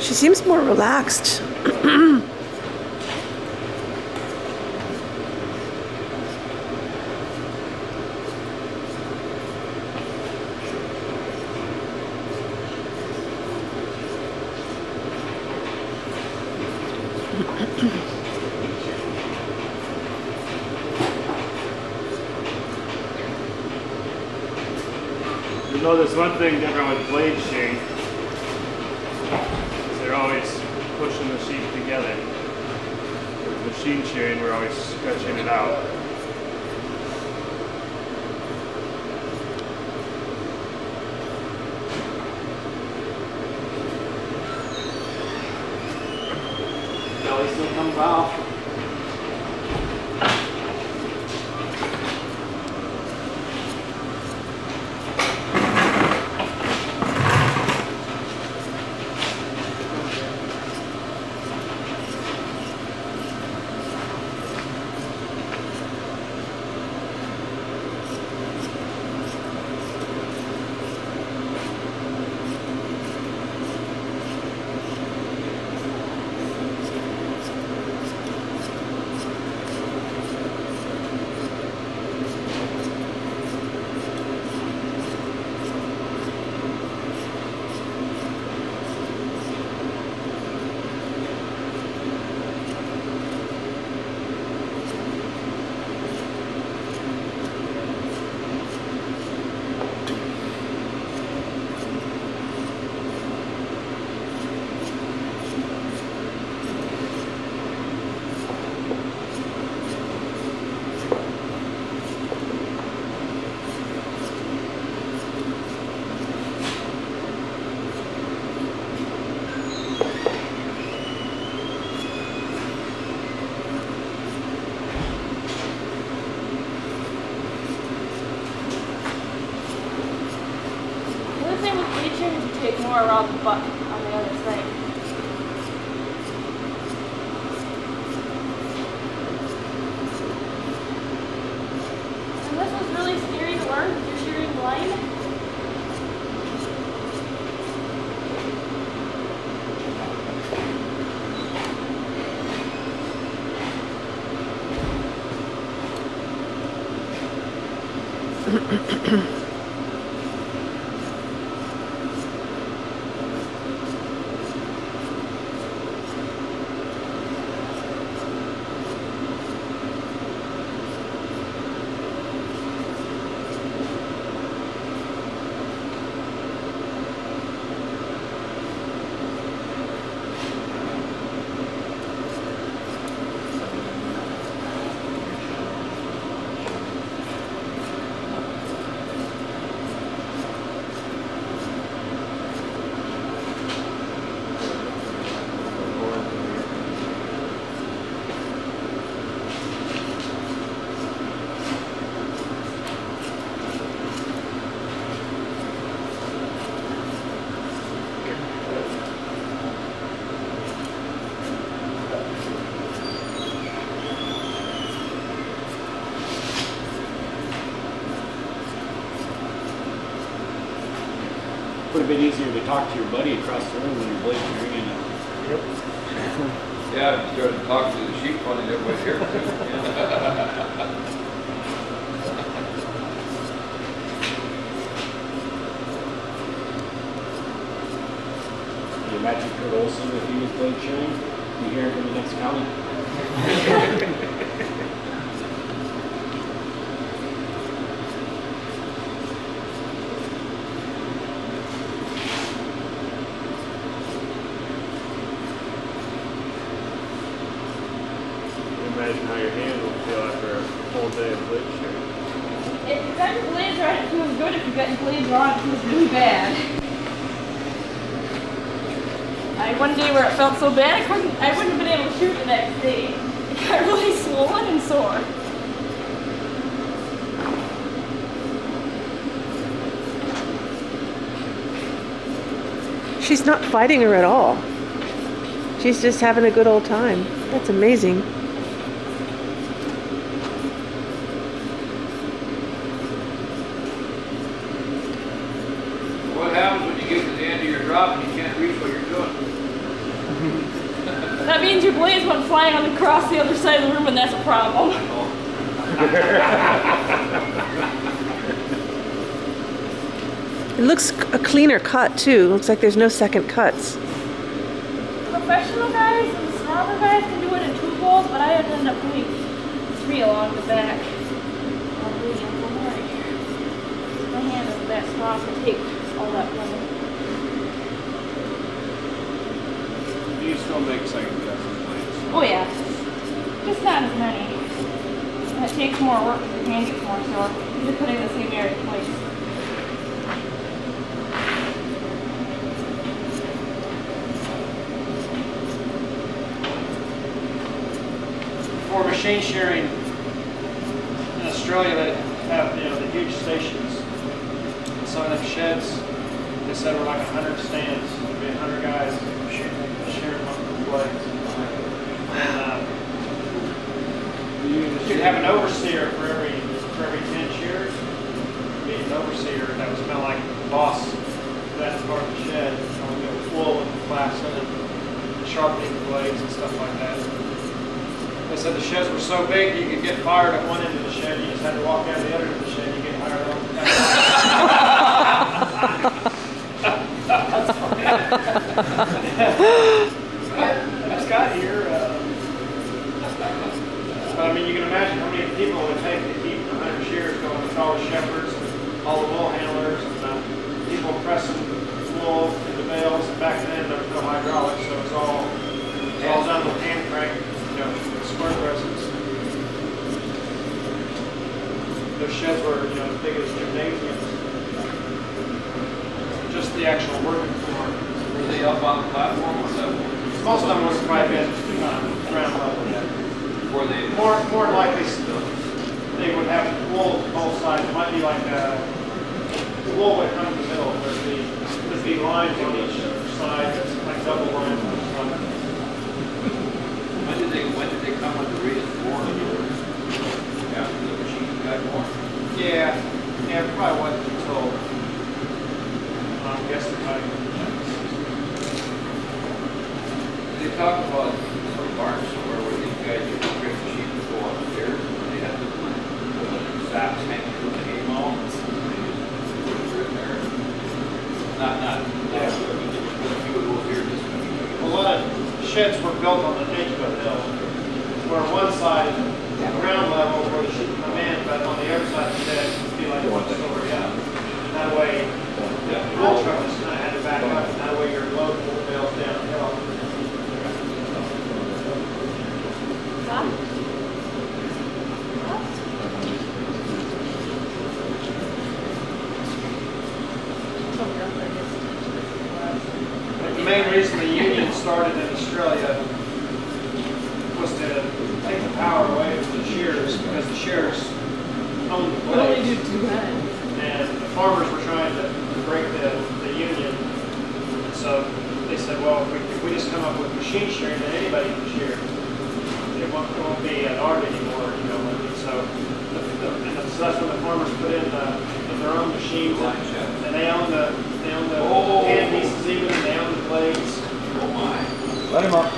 She seems more relaxed. You know, there's one thing different with blade shearing. They're always pushing the sheet together. With machine shearing, we're always stretching it out. Belly still comes off. Take more around the butt on the other side. And this was really scary to learn because you're shearing blind. Would have been easier to talk to your buddy across the room when you're blade shearing. Yep. Yeah, you started talking to the sheep funny, everybody here too. Can you imagine Kurt Olson if he was blade shearing? You hear him from the next county? Imagine how your hand will feel after a whole day of blade shearing. If you got your blades right, it feels good. If you got your blades wrong, it feels really bad. I had one day where it felt so bad I wouldn't have been able to shoot the next day. It got really swollen and sore. She's not fighting her at all. She's just having a good old time. That's amazing. What happens when you get to the end of your drop and you can't reach what you're doing? That means your blades went flying across the other side of the room, and that's a problem. It looks a cleaner cut too. Looks like there's no second cuts. Professional guys and smaller guys can do it in 2 holes, but I had to end up doing 3 along the back. I'm doing it one more here. My hand is that strong to take all that money. You still make second cuts and blades. Oh yeah, just not as many. And it takes more work because your hand gets more sore. You're putting the same area twice. For machine shearing in Australia, they have the huge stations. And some of them sheds, they said were like 100 stands. There'd be 100 guys shearing multiple blades. And you'd have an overseer for every 10 shears. Be an overseer that was kind of like the boss for that part of the shed. Wool and glassing and sharpening the blades and stuff like that. They said the sheds were so big you could get fired at one end of the shed, you just had to walk down the other end of the shed, you get fired all the time. Scott here, but I mean, you can imagine how many people it would take to keep 100 shears going with all the shepherds, all the wool handlers, and people pressing wool into bales. And back then there was no hydraulics, so it was all done with hand crank. Square presses. Those sheds were, as big as gymnasiums. Just the actual working floor. Were they up on the platform or that? Most of them was probably been ground level. Were they? More than likely, they would have wool both sides. It might be like the wool would come in the middle. There'd be lines on each side, like double lines on each side. When did they come with the reason for it? After the machine got born? Yeah, probably wasn't until I guess the time. They talk about some barn somewhere where these guys used to grip the sheep and go upstairs and they had the saps hanging from the hay mow. They just put it in there. Not a few of those here just A lot of sheds were built on the edge of a hill, where one side is ground level where the sheep come in, but on the other side of the shed would be like one story up. That way, the wool truck just kind of had to back up, and that way your load wool bales downhill. The main reason the union started in Australia was to take the power away from the shearers, because the shearers owned the blades. And the farmers were trying to break the union. And so they said, well, if we just come up with machine shearing, then anybody can shear. It won't be an art anymore, So that's when the farmers put in their own machines, and they own the hand pieces even, and they own the blades. Oh my. Let him up.